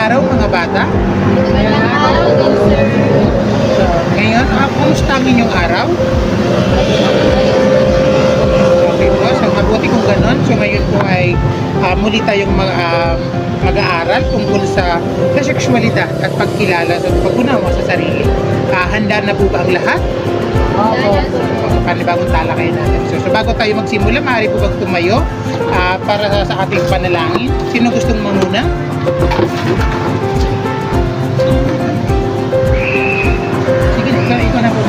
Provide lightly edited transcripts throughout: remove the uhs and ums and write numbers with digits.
araw mga bata. Magandang araw din, sir. So, ngayon, kumusta ang inyong araw? Okay po, so mabuti kung ganon. So ngayon po ay muli tayong mag-aaral tungkol sa sexualidad at pagkilala sa pag-unawa sa sarili. Handa na po ba ang lahat? Opo. Panibagong talakayan natin. So bago tayo magsimula, maaari po bang tumayo para sa ating panalangin? Sino gustong mamuna? Sige, ikaw na po.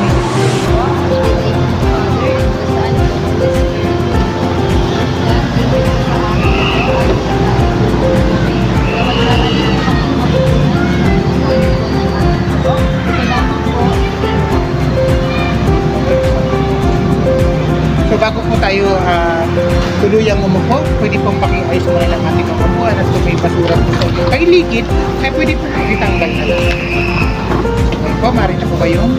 So bago po tayo tuluyang umupo, pwede pong pakiayos muna ng ating upuan at kung may basura po sa inyong paligid, ay pwede po itanggal na lang. Okay po, maaari na po kayong.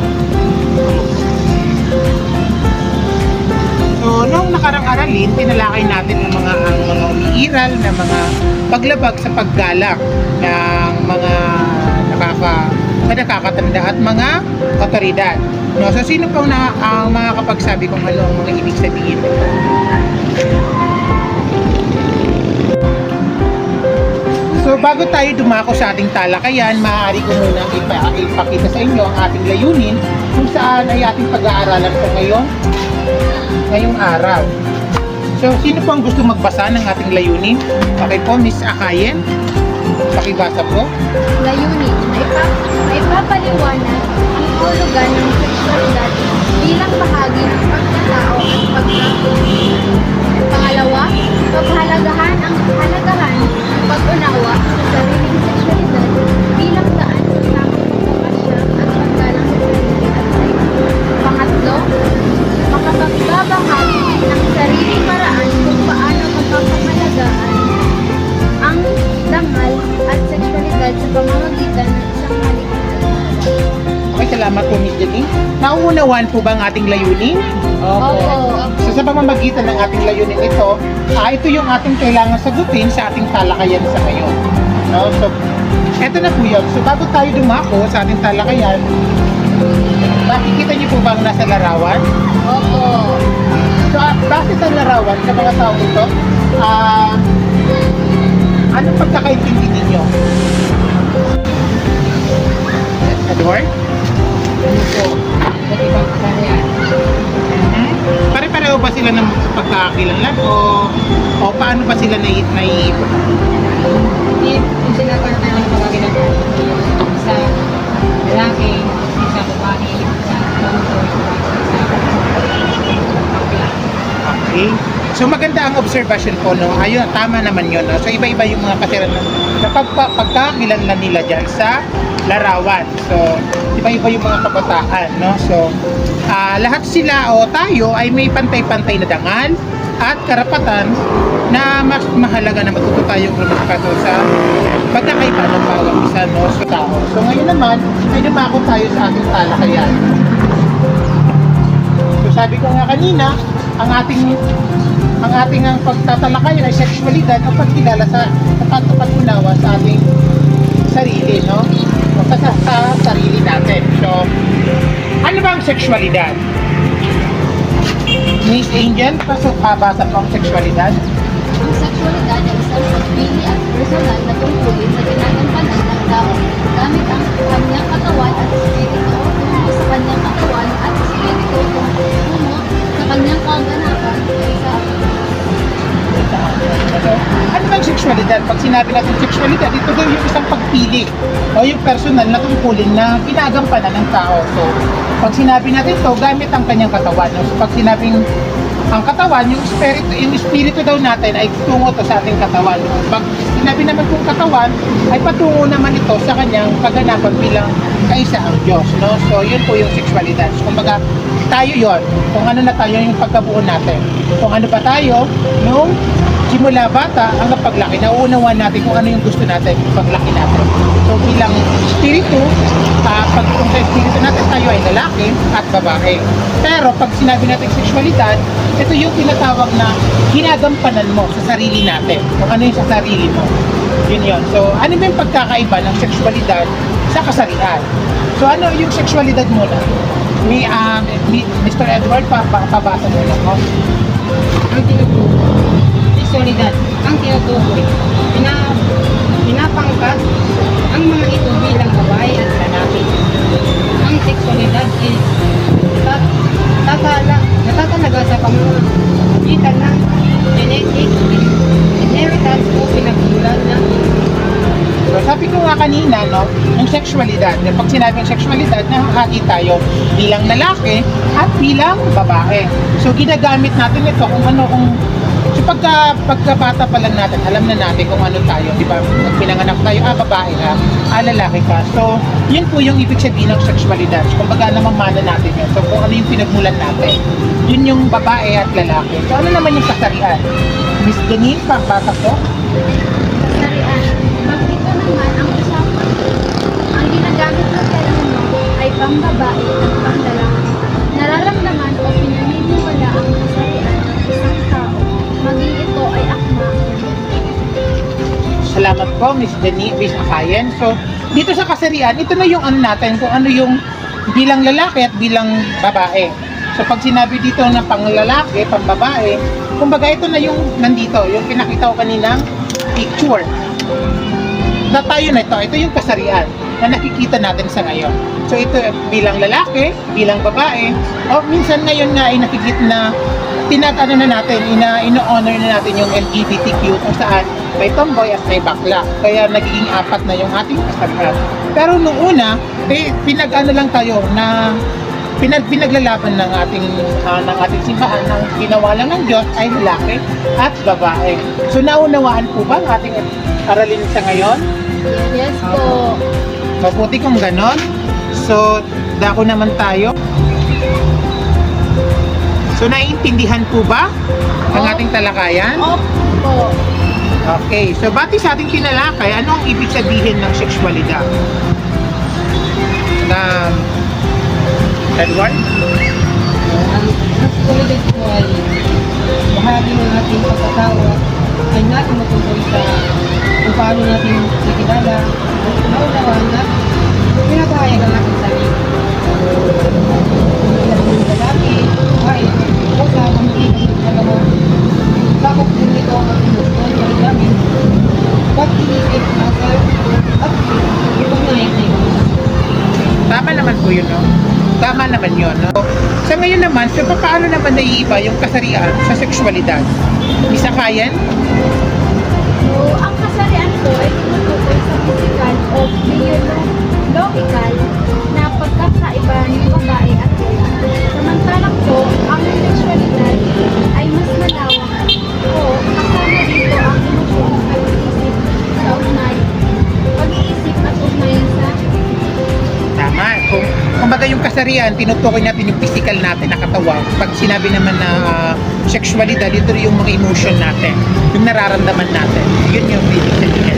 So noong nakarang aralin, tinalakay natin ang mga umiiral na mga paglabag sa paggalang ng mga nakakatanda at mga otoridad. No, so sino pong ang mga kapagsabi kung ano ang mga ibig sabihin? So bago tayo dumako sa ating talakayan, maaari ko muna ipakita sa inyo ang ating layunin kung saan ay ating pag-aaralan po ngayong araw. So sino po ang gusto magbasa ng ating layunin? Okay po, Miss Akayen, pakibasa po. Layunin, may papaliwanag ang kahulugan ng sexualidad bilang bahagi ng pagkatao at pagkakaunawa. Pangalawa, paghalagahan ang pag-unawa sa sariling sexualidad bilang daan sa tamang pagpapasya at paggalang sa sarili at sa iba. Pangatlo, makapagbabahagi ng sariling paraan kung paano mapapangalagaan ang dangal at sexualidad sa pamamagitan ng isang malikhain. Okay, salamat po, Miss Jenny. Nauunawaan po ba ang ating layunin? Opo. So sa pamamagitan ng ating layunin ito, ito yung ating kailangan sagutin sa ating talakayan sa ngayon. No? So, eto na po yun. So bago tayo dumako sa ating talakayan, makikita niyo po ba ang nasa larawan? Opo. So base sa larawan, sa mga tao ito, anong pagkakaintindi ninyo? Edward? Pare-pareho ba sila ng pagkakakilanlan o paano ba sila naiipon? Kung sinagkaroon tayo ng pagkakilanlan, isa lalaki, isa babae, isa motor, isa bakla. Okay. So maganda ang observation po, no? Ayun, tama naman yun, no? So iba-iba yung mga kasiran na pagkakakilanlan nila dyan sa larawan. So iba-iba yung mga kabataan, no? So lahat sila o tayo ay may pantay-pantay na dangal at karapatan na mas mahalaga na matuto tayong rumasikato sa pagkakaiba ng bawat isa, no, sa tao. So ngayon naman ay dumako tayo sa ating talakayan. So sabi ko nga kanina, ang ating pagtatalakayan ay sexualidad o pagkilala sa pag-unawa sa ating sarili, no? O sa sarili natin. So ano ba ang sexualidad? Miss Angel, basa po ang sexualidad. Ang sexualidad ay isang pagpili at personal na tungkulin na ginagampanan ng tao gamit ang kanyang katawan at espiritu tungo sa kanyang katawan at espiritu tungo sa kanyang kaganapan sa So, ano bang sexualidad? Pag sinabi natin sexualidad, ito daw yung isang pagpili o yung personal na tungkulin na ginagampanan ng tao. So, pag sinabi natin ito, gamit ang kanyang katawan. So, pag sinabing ang katawan, yung espiritu daw natin ay tungo to sa ating katawan. Pag sinabi naman kung katawan, ay patungo naman ito sa kanyang kaganapan bilang kaisa ang Diyos. No? So, yun po yung sexualidad. So, kumbaga, tayo yon, kung ano na tayo yung pagkabuo natin. Kung ano pa tayo, nung simula bata hanggang paglaki, nauunawaan natin kung ano yung gusto natin paglaki natin. So bilang espiritu, pag kung sa espiritu natin tayo ay lalaki at babae. Pero pag sinabi natin sexualidad, ito yung tinatawag na ginagampanan mo sa sarili natin. Kung ano yung sa sarili mo. Yun yun. So ano ba yung pagkakaiba ng sexualidad sa kasarian? So ano yung sexualidad muna? Mr. Edward, pabasa mo lang mo. Ang tinutukoy, sexualidad, ang tinutukoy, pinapangkat ang mga ito bilang babae at lalaki. Ang sexualidad is natatalaga sa pamamagitan ng genetic inheritance o pinagmulan ng So, sabi ko nga kanina, no, yung sexualidad, pag sinabing sexualidad, nakakaki tayo bilang lalaki at bilang babae. So, ginagamit natin ito so pagkabata pa lang natin, alam na natin kung ano tayo, di ba? Pag pinanganak tayo, babae ka, lalaki ka. So, yun po yung ibig sabihin ng sexualidad. So, kumbaga namamana natin yun. So, kung ano yung pinagmulan natin, yun yung babae at lalaki. So, ano naman yung kasarian? Miss Janine, pambata ko? Kasarian. Pag ito naman ang usapan, ang ginagamit ng termino ay pambabae at panglalaki. Nararamdaman o pinaniniwala ang kasarian ng isang tao, maging ito ay akma. Salamat po, Miss Janine, Miss Akayen. So, dito sa kasarian, ito na yung ano natin, kung ano yung bilang lalaki at bilang babae. So, pag sinabi dito na panglalaki, pambabae, kumbaga ito na yung nandito, yung pinakita ko kaninang picture. Na tayo na ito yung kasarian na nakikita natin sa ngayon. So, ito bilang lalaki, bilang babae, o minsan ngayon nga ay nakikita na tinatano na natin, ino-honor na natin yung LGBTQ kung saan may tomboy at may bakla. Kaya nagiging apat na yung ating kasarian. Pero nung una, pinag-ano lang tayo na pinaglalaban ng ating simbahan ng ginawa lang ng Diyos ay lalaki at babae. So naunawaan po ba ang ating aralin sa ngayon? Yes po. Mabuti kung ganon. So dako naman tayo. So naiintindihan po ba ang ating talakayan? Opo. Okay, so bati sa ating tinalakay, ano ang ibig sabihin ng sexualidad? Edward? ang sexualidad po ay bahagi ng ating pagkatao ay natin matungkol sa kung paano natin nakilala, naunawaan at pinapahayag ang ating sarili. Ilang lalaki ay o sa pamilihan ng dalawa. Bakit din ito ang tinutulong ng namin? Pag-iisip asal at ipag-nayag na ito. Tama naman po yun, no? Tama naman yun, no? Sa ngayon naman, so paano naman naiiba yung kasarian sa sexualidad? Isa kayan? So, ang kasarian po ay tumutukoy sa physical o biological na pagkakaiba ng babae at lalaki. Samantalang po, ang sexualidad ay mas malawak o kasama dito ang emosyon at pag-iisip at ugnayan sa Tama. Kumbaga yung kasarian, tinutukoy natin yung physical natin na katawan. Pag sinabi naman na sexualidad, ito yung mga emotion natin, yung nararamdaman natin. Yun yung ibig sabihin.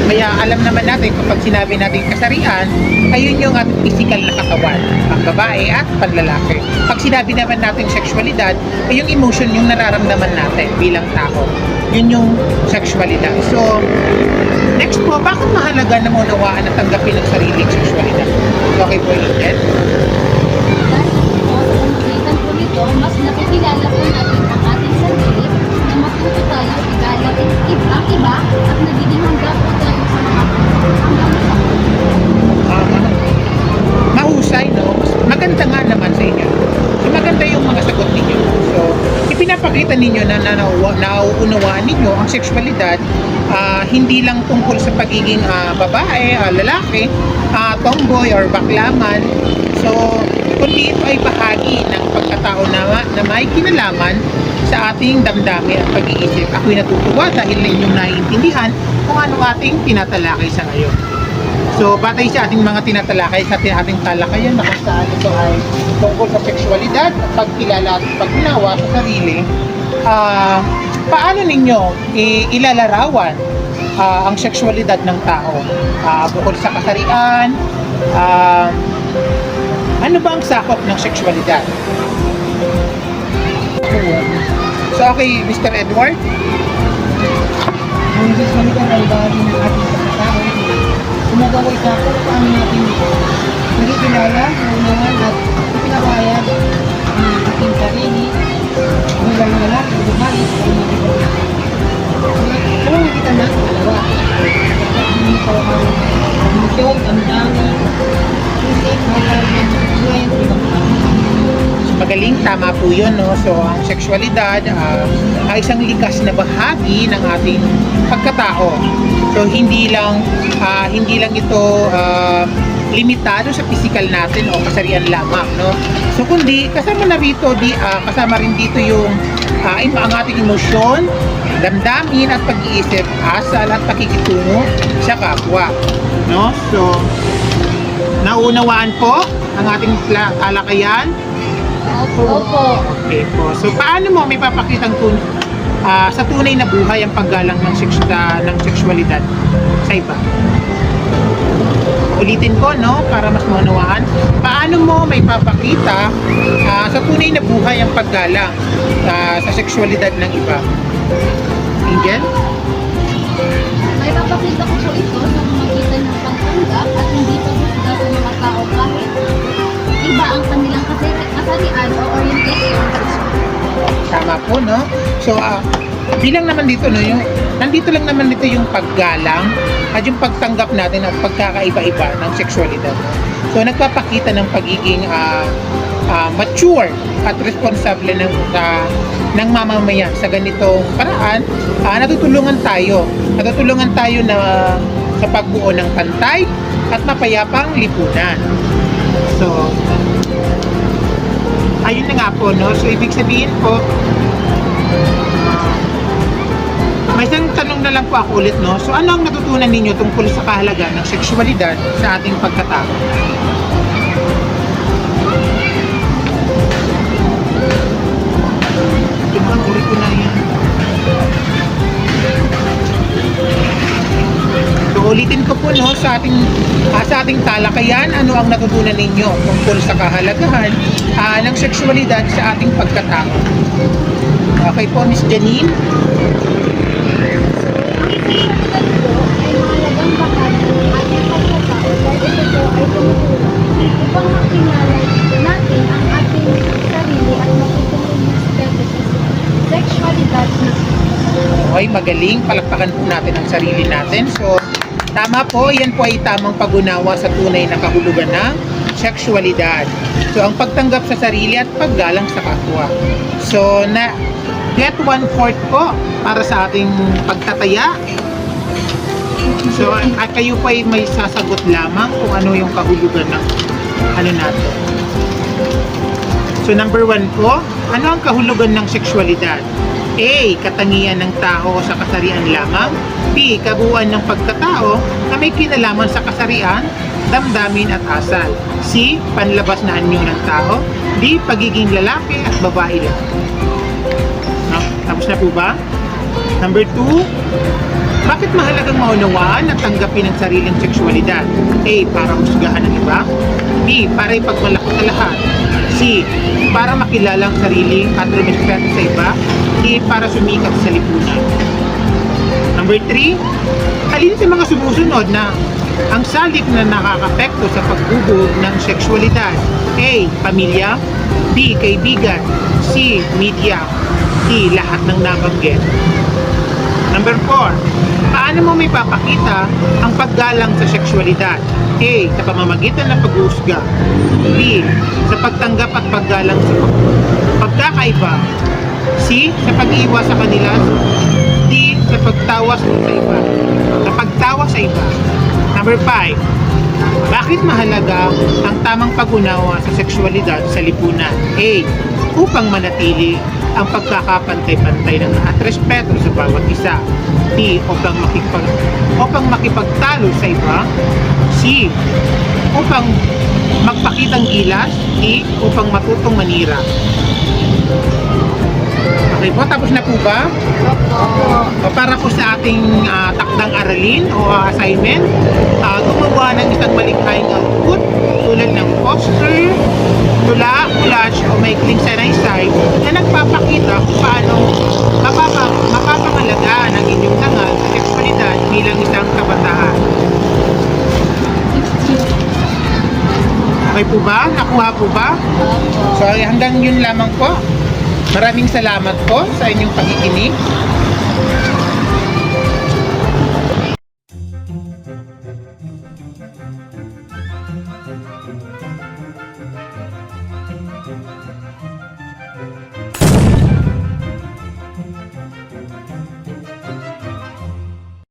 Kaya alam naman natin kapag sinabi natin kasarian, ayun yung ating physical na katawan, ang babae at panlalaki. Pag sinabi naman natin sexualidad, ay yung emotion, yung nararamdaman natin bilang tao. Yun yung sexualidad. So, next po, bakit mahalaga na maunawaan at tanggapin ang sariling sexualidad? Okay po, Eden? dahil po sa pamagitan po nito, mas nakikilala po natin ang ating sarili na matuto tayo igalang ang iba at nagiging handa po tayo sa mga hanggang sa Mahusay, no? Maganda nga naman sa inyo. So, maganda yung mga sagot ninyo. So, ipinapakita ninyo na nauunawaan ninyo ang sexualidad, hindi lang tungkol sa pagiging babae, lalaki, tomboy or baklaman. So, kundi ito ay bahagi ng pagkatao na may kinalaman sa ating damdamin at pag-iisip. Ako'y natutuwa dahil ninyong naiintindihan kung ano ating tinatalakay sa ngayon. So, batay sa ating mga tinatalakay sa ating talakayan na kung saan ito ay tungkol sa sexualidad, pagkilala at paggunawa sa sarili, paano ninyo ilalarawan ang sexualidad ng tao. Bukod sa kasarian, ano ba ang sakop ng sexualidad? So okay, Mr. Edward? Ang sexualidad ay bahagi ng ating pagkatao. Kumagaway sa kung paano natin nakikilala, naunawan at ipinapahayag ang ating sarili, hanggang lalaki, babae, sa mga iba. Kung nakita na, dalawa. Hindi ko ang emosyon, ang dami, isip, mga buhay, ibang Magaling, tama po yun, no? So, ang sexualidad ay isang likas na bahagi ng ating pagkatao. So, hindi lang ito limitado sa physical natin o kasarian lamang, no? So, kundi kasama kasama rin dito yung ang ating emosyon, damdamin at pag-iisip, asal at pakikitungo sa kapwa, no? So, naunawaan po ang ating talakayan. Opo. Okay po. So, paano mo may papakitang sa tunay na buhay ang paggalang ng sexualidad sa iba? Ulitin ko, no? Para mas maunawaan. Paano mo may papakita sa tunay na buhay ang paggalang sa sexualidad ng iba? Angel? May papakita ko po ito sa pamamagitan ng pagtanggap at hindi paghusga sa mga tao kahit iba ang kanilang kasarian o orientation. Tama po, no? So, bilang naman dito, no, nandito lang naman dito yung paggalang at yung pagtanggap natin at pagkakaiba-iba ng sexualidad. So, nagpapakita ng pagiging mature at responsable ng mamamayan sa ganitong paraan. Natutulungan tayo na sa pagbuo ng pantay at mapayapang lipunan. So, ayun na nga po, no? So, ibig sabihin po, may isang tanong na lang po ako ulit, no? So, ano ang natutunan ninyo tungkol sa kahalagan ng sexualidad sa ating pagkatao? Uri ko na yan. So, ulitin ko po, no, sa ating talakayan, ano ang natutunan ninyo tungkol sa kahalagahan ng sexualidad sa ating pagkatao? Okay po, Miss Janine? Ang sexualidad po ay mahalagang bahagi ng ating pagkatao dahil ito po ay tumutulong upang makilala natin ang ating sarili at makitulong respeto sa sexualidad na Okay, magaling. Palakpakan po natin ang sarili natin. So, tama po, yan po ay tamang pag-unawa sa tunay na kahulugan ng sexualidad. So, ang pagtanggap sa sarili at paggalang sa kapwa. So, get 1/4 po para sa ating pagtataya. So, at kayo po ay may sasagot lamang kung ano yung kahulugan ng natin. So, number 1 po, ano ang kahulugan ng sexualidad? A. Katangian ng tao sa kasarian lamang. B. Kabuuan ng pagkatao na may kinalaman sa kasarian, damdamin at asal. C. Panlabas na anyo ng tao. D. Pagiging lalaki at babae lang. No? Tapos na po ba? Number 2. Bakit mahalagang maunawaan at tanggapin ang sariling sexualidad? A. Para husgahan ng iba. B. Para ipagmalaki sa lahat. C. Para makilala ang sarili at rumespeto sa iba. D. Para sumikat sa lipunan. Number 3. Alin sa mga sumusunod na ang salik na nakakapekto sa pagbubuo ng sexualidad? A. Pamilya. B. Kaibigan. C. Media. D. Lahat ng nabanggit. Number 4. Paano mo may papakita ang paggalang sa sexualidad? A. Sa pamamagitan ng pag-uusga. B. Sa pagtanggap at paggalang sa pagkakaiba. C. Sa pag-iwas sa kanila. D. Sa pagtawa sa iba. Sa pagtawa sa iba. Number 5. Bakit mahalaga ang tamang pag-unawa sa sexualidad sa lipunan? A. Upang manatili ang pagkakapantay-pantay at respeto sa bawat isa. B. Upang makipagtalo sa iba. C. Upang magpakitang gilas. D. Upang matutong manira. Okay po, tapos na po ba? Opo. O, para po sa ating takdang aralin o assignment, gumawa ng isang malikhaing output tulad ng poster, tula, collage o maikling sanaysay na nagpapakita kung paano mapapangalagaan ang inyong dangal sa sexualidad bilang isang kabataan. Okay po ba? Nakuha po ba? Opo. So hanggang yun lamang po. Maraming salamat po sa inyong pakikinig.